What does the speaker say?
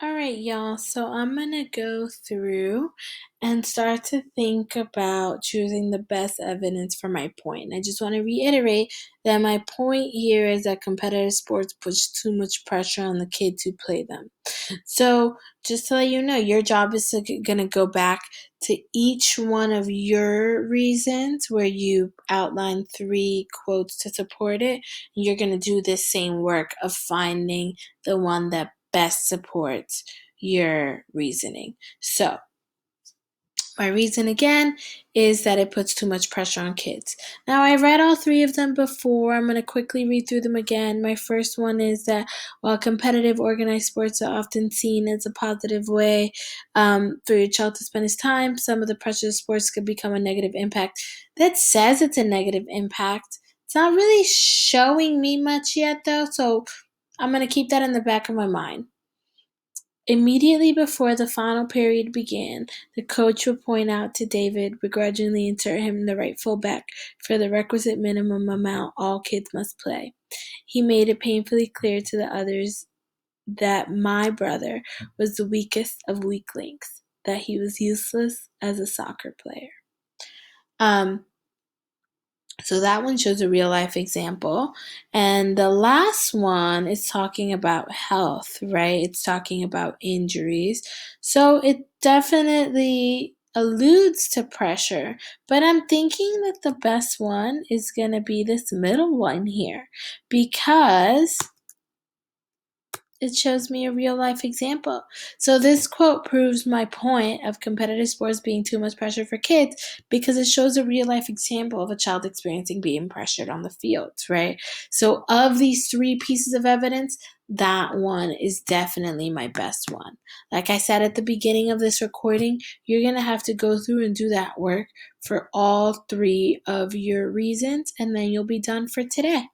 All right, y'all. So I'm going to go through and start to think about choosing the best evidence for my point. I just want to reiterate that my point here is that competitive sports puts too much pressure on the kids who play them. So, just to let you know, your job is going to go back to each one of your reasons where you outline three quotes to support it. And you're going to do this same work of finding the one that best supports your reasoning. So, my reason again is that it puts too much pressure on kids. Now, I read all three of them before. I'm going to quickly read through them again. My first one is that while competitive organized sports are often seen as a positive way for your child to spend his time, some of the pressure of sports could become a negative impact. That says it's a negative impact. It's not really showing me much yet, though, so I'm going to keep that in the back of my mind. Immediately before the final period began, the coach would point out to David, begrudgingly insert him in the right fullback for the requisite minimum amount all kids must play. He made it painfully clear to the others that my brother was the weakest of weaklings, that he was useless as a soccer player. So that one shows a real life example. And the last one is talking about health, right? It's talking about injuries. So it definitely alludes to pressure, but I'm thinking that the best one is going to be this middle one here because it shows me a real life example. So this quote proves my point of competitive sports being too much pressure for kids because it shows a real life example of a child experiencing being pressured on the field, right? So of these three pieces of evidence, that one is definitely my best one. Like I said at the beginning of this recording, you're going to have to go through and do that work for all three of your reasons, and then you'll be done for today.